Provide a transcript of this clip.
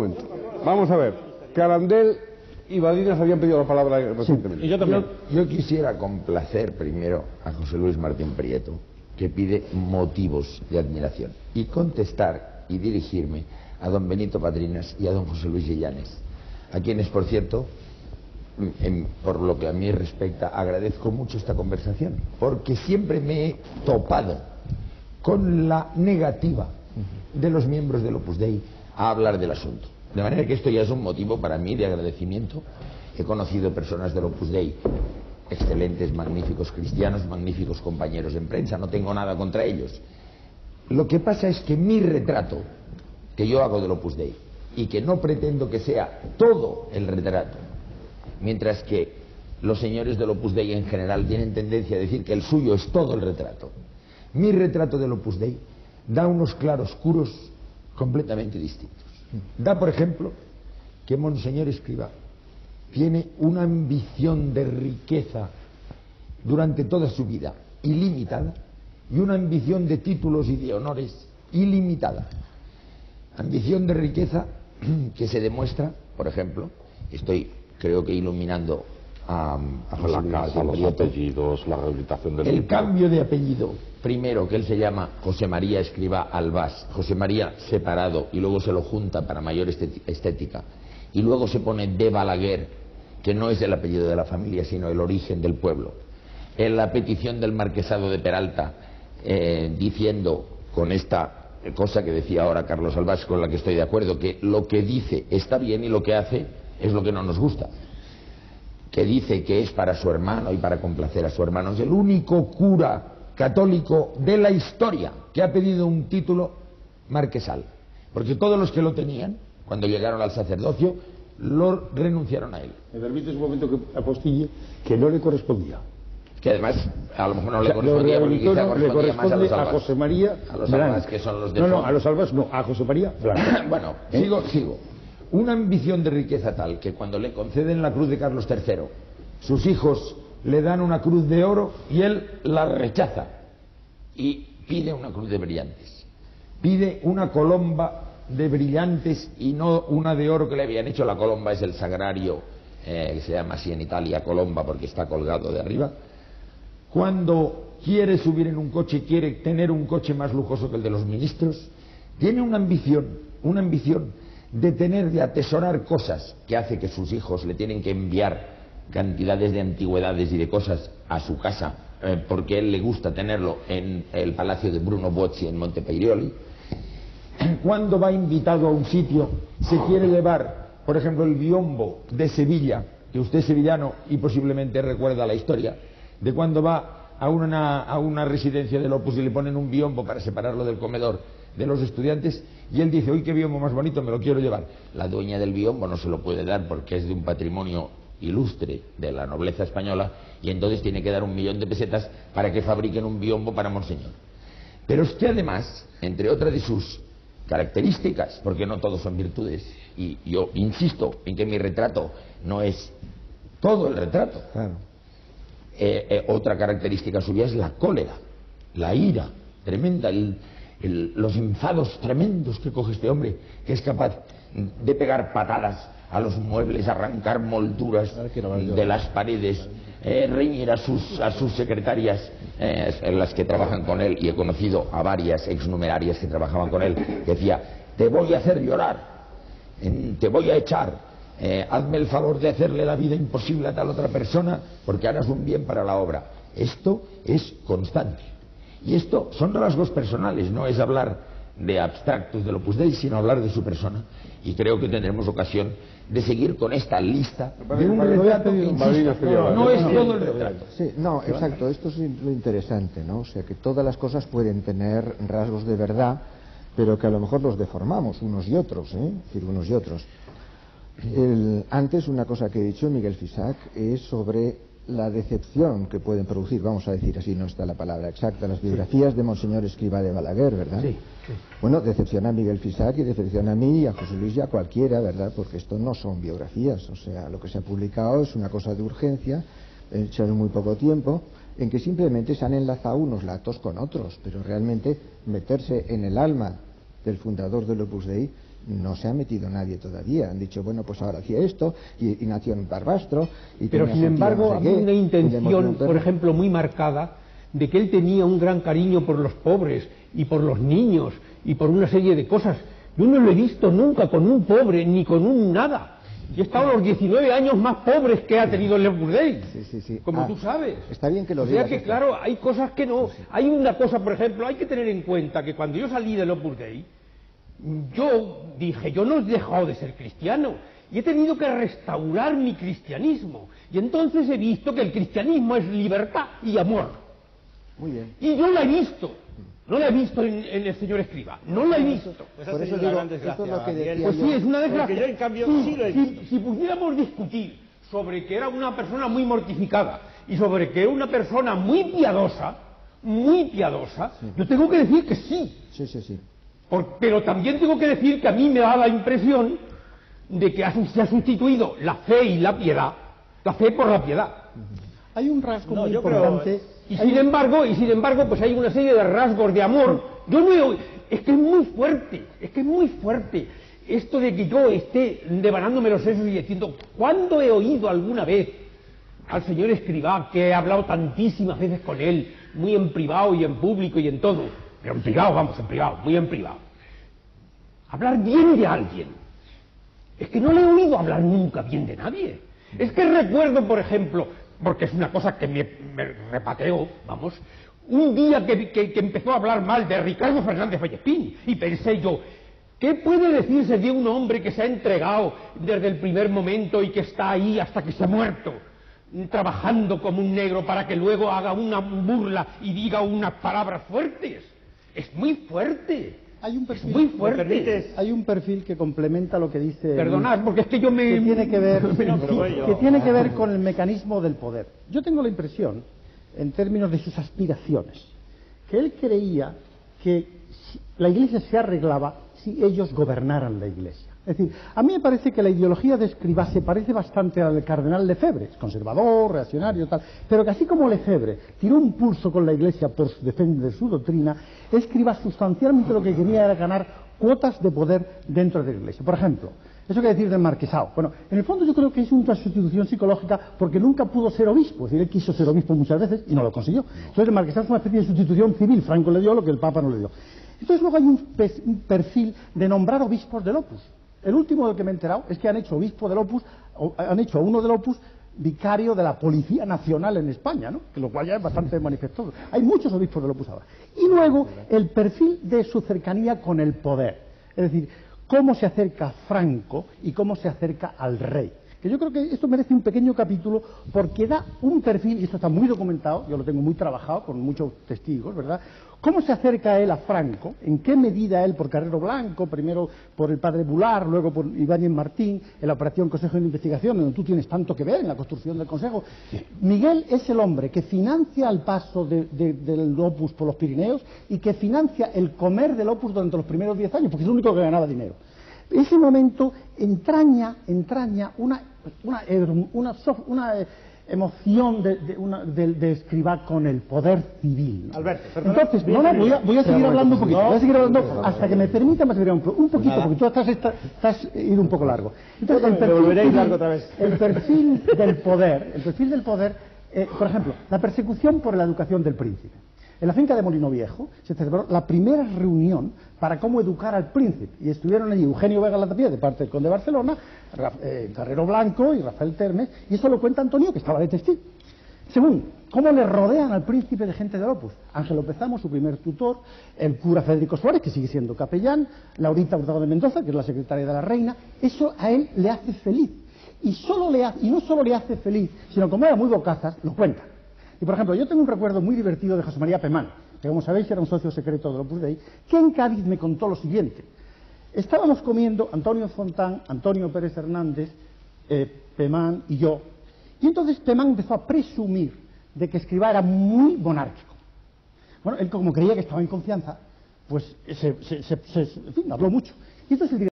momento. Vamos a ver. Carandel y Badinas habían pedido la palabra recientemente. Y yo también. Yo quisiera complacer primero a José Luis Martín Prieto, que pide motivos de admiración, y contestar y dirigirme a don Benito Padrinas y a don José Luis Illanes, a quienes, por cierto, por lo que a mí respecta, agradezco mucho esta conversación, porque siempre me he topado con la negativa de los miembros del Opus Dei a hablar del asunto. De manera que esto ya es un motivo para mí de agradecimiento. He conocido personas del Opus Dei, excelentes, magníficos cristianos, magníficos compañeros en prensa, no tengo nada contra ellos. Lo que pasa es que mi retrato, que yo hago del Opus Dei, y que no pretendo que sea todo el retrato, mientras que los señores del Opus Dei en general tienen tendencia a decir que el suyo es todo el retrato, mi retrato del Opus Dei da unos claroscuros completamente distintos. Da, por ejemplo, que Monseñor Escrivá tiene una ambición de riqueza durante toda su vida ilimitada y una ambición de títulos y de honores ilimitada. Ambición de riqueza que se demuestra, por ejemplo, creo que iluminando a José la Luis casa, los Prieto, apellidos, la rehabilitación del el libro. cambio de apellido, primero que él se llama José María Escrivá Albás, José María separado, y luego se lo junta para mayor estética, y luego se pone de Balaguer, que no es el apellido de la familia sino el origen del pueblo. En la petición del marquesado de Peralta, diciendo con esta cosa que decía ahora Carlos Albás, con la que estoy de acuerdo, que lo que dice está bien y lo que hace es lo que no nos gusta, que dice que es para su hermano y para complacer a su hermano. Es el único cura católico de la historia que ha pedido un título marquesal, porque todos los que lo tenían, cuando llegaron al sacerdocio, lo renunciaron a él. Me permites un momento que apostille que no le correspondía. Que además a lo mejor no le correspondía, porque quizá correspondía más a los Albás. A José María a los Albás, que son los de No, a los Albás no, a José María Blanco. Bueno, sigo. Una ambición de riqueza tal que cuando le conceden la cruz de Carlos III, sus hijos le dan una cruz de oro y él la rechaza y pide una cruz de brillantes. Pide una colomba de brillantes y no una de oro que le habían hecho. La colomba es el sagrario, que se llama así en Italia, colomba, porque está colgado de arriba. Cuando quiere subir en un coche, quiere tener un coche más lujoso que el de los ministros, tiene una ambición de atesorar cosas que hace que sus hijos le tienen que enviar cantidades de antigüedades y de cosas a su casa, porque él le gusta tenerlo en el palacio de Bruno Bozzi en Montepeirioli. Cuando va invitado a un sitio, se quiere llevar, por ejemplo, el biombo de Sevilla, que usted es sevillano y posiblemente recuerda la historia, de cuando va a una residencia del Opus y le ponen un biombo para separarlo del comedor de los estudiantes, y él dice: uy, qué biombo más bonito, me lo quiero llevar. La dueña del biombo no se lo puede dar porque es de un patrimonio ilustre de la nobleza española, y entonces tiene que dar 1.000.000 de pesetas para que fabriquen un biombo para Monseñor. Pero usted además, entre otras de sus características, porque no todos son virtudes, y yo insisto en que mi retrato no es todo el retrato, Claro. Otra característica suya es la cólera, la ira tremenda, los enfados tremendos que coge este hombre, que es capaz de pegar patadas a los muebles, arrancar molduras de las paredes, reñir a sus secretarias, en las que trabajan con él, y he conocido a varias exnumerarias que trabajaban con él, que decía: te voy a hacer llorar, te voy a echar, hazme el favor de hacerle la vida imposible a tal otra persona porque harás un bien para la obra. Esto es constante, y esto son rasgos personales, no es hablar de abstractos del Opus Dei, sino hablar de su persona, y creo que tendremos ocasión de seguir con esta lista de un retrato que, insisto, no es todo el retrato. Sí, no, exacto, esto es lo interesante, ¿no? O sea, que todas las cosas pueden tener rasgos de verdad, pero que a lo mejor los deformamos unos y otros, ¿eh? Es decir, unos y otros. Antes, una cosa que he dicho, Miguel Fisac, es sobre la decepción que pueden producir, vamos a decir así, no está la palabra exacta, las biografías de Monseñor Escrivá de Balaguer, ¿verdad? Sí. Bueno, decepciona a Miguel Fisac y decepciona a mí y a José Luis y a cualquiera, ¿verdad? Porque esto no son biografías, o sea, lo que se ha publicado es una cosa de urgencia, hecha en muy poco tiempo, en que simplemente se han enlazado unos datos con otros, pero realmente meterse en el alma del fundador del Opus Dei no se ha metido nadie todavía. Han dicho, bueno, pues ahora hacía esto, y nació en Barbastro. Y pero sin embargo, había una intención, por ejemplo, muy marcada, de que él tenía un gran cariño por los pobres y por los niños y por una serie de cosas. Yo no lo he visto nunca con un pobre ni con un nada. Y he estado los 19 años más pobres que ha tenido el Opus Dei, como tú sabes. Está bien que lo digas. O sea que, esto. claro, hay cosas que no. Hay una cosa, por ejemplo, hay que tener en cuenta que cuando yo salí del Opus Dei, yo dije, yo no he dejado de ser cristiano, y he tenido que restaurar mi cristianismo. Y entonces he visto que el cristianismo es libertad y amor. Muy bien. Y yo la he visto. No la he visto en el señor Escrivá, no la he visto. Pues por eso digo, esto es lo que decía pues sí, es una desgracia. Porque yo, en cambio, sí lo he visto. Si pudiéramos discutir sobre que era una persona muy mortificada y sobre que era una persona muy piadosa, yo tengo que decir que sí. Sí. Pero también tengo que decir que a mí me da la impresión de que se ha sustituido la fe y la piedad, la fe por la piedad. Hay un rasgo muy importante. Y sin embargo, pues hay una serie de rasgos de amor. Yo no he, es que es muy fuerte. Esto de que yo esté devanándome los sesos y diciendo, ¿cuándo he oído alguna vez al señor Escrivá, que he hablado tantísimas veces con él, muy en privado y en público y en todo, pero en privado, muy en privado, hablar bien de alguien? Es que no le he oído hablar nunca bien de nadie. Es que recuerdo, por ejemplo, porque es una cosa que me repateó, un día que empezó a hablar mal de Ricardo Fernández Vallespín, y pensé yo, ¿qué puede decirse de un hombre que se ha entregado desde el primer momento y que está ahí hasta que se ha muerto, trabajando como un negro para que luego haga una burla y diga unas palabras fuertes? Es muy fuerte. Hay un perfil, muy fuerte. Hay un perfil que complementa lo que dice. Perdonad, porque es que yo me. Que tiene que ver con el mecanismo del poder. Yo tengo la impresión, en términos de sus aspiraciones, que él creía que la Iglesia se arreglaba si ellos gobernaran la Iglesia. Es decir, a mí me parece que la ideología de Escrivá se parece bastante al cardenal Lefebvre, conservador, reaccionario, tal, pero que así como Lefebvre tiró un pulso con la Iglesia por defender su doctrina, Escrivá sustancialmente lo que quería era ganar cuotas de poder dentro de la Iglesia. Por ejemplo, eso que decir del marquesado. Bueno, en el fondo yo creo que es una sustitución psicológica porque nunca pudo ser obispo, es decir, él quiso ser obispo muchas veces y no lo consiguió. Entonces el marquesado es una especie de sustitución civil, Franco le dio lo que el Papa no le dio. Entonces luego hay un perfil de nombrar obispos del Opus. El último del que me he enterado es que han hecho obispo del Opus, han hecho a uno del Opus vicario de la Policía Nacional en España, ¿no? Que lo cual ya es bastante manifestoso. Hay muchos obispos del Opus ahora. Y luego el perfil de su cercanía con el poder. Es decir, cómo se acerca a Franco y cómo se acerca al rey. Que yo creo que esto merece un pequeño capítulo porque da un perfil, y esto está muy documentado, yo lo tengo muy trabajado con muchos testigos, ¿verdad? ¿Cómo se acerca él a Franco? ¿En qué medida él, por Carrero Blanco, primero por el padre Bular, luego por Ibáñez Martín, en la operación Consejo de Investigación, donde tú tienes tanto que ver en la construcción del Consejo? Miguel es el hombre que financia el paso del Opus por los Pirineos y que financia el comer del Opus durante los primeros 10 años, porque es el único que ganaba dinero. Ese momento entraña una emoción de Escrivá con el poder civil. Alberto, perdón. Entonces, voy a seguir hablando un poquito, hasta que me permita más un poquito, porque tú estás ido un poco largo. Entonces, el perfil del poder, por ejemplo, la persecución por la educación del príncipe. En la finca de Molino Viejo se celebró la primera reunión para cómo educar al príncipe. Y estuvieron allí Eugenio Vega Latapia, de parte del conde de Barcelona, Carrero Blanco y Rafael Termes, y eso lo cuenta Antonio, que estaba de testigo. Segundo, cómo le rodean al príncipe de gente del Opus. Ángel López Amo, su primer tutor, el cura Federico Suárez, que sigue siendo capellán, Laurita Hurtado de Mendoza, que es la secretaria de la reina. Eso a él le hace feliz. Y no solo le hace feliz, sino como era muy bocazas, lo cuenta. Y, por ejemplo, yo tengo un recuerdo muy divertido de José María Pemán, que, como sabéis, era un socio secreto del Opus Dei, que en Cádiz me contó lo siguiente. Estábamos comiendo Antonio Fontán, Antonio Pérez Hernández, Pemán y yo, y entonces Pemán empezó a presumir de que Escrivá era muy monárquico. Bueno, él como creía que estaba en confianza, pues en fin, habló mucho. Y entonces el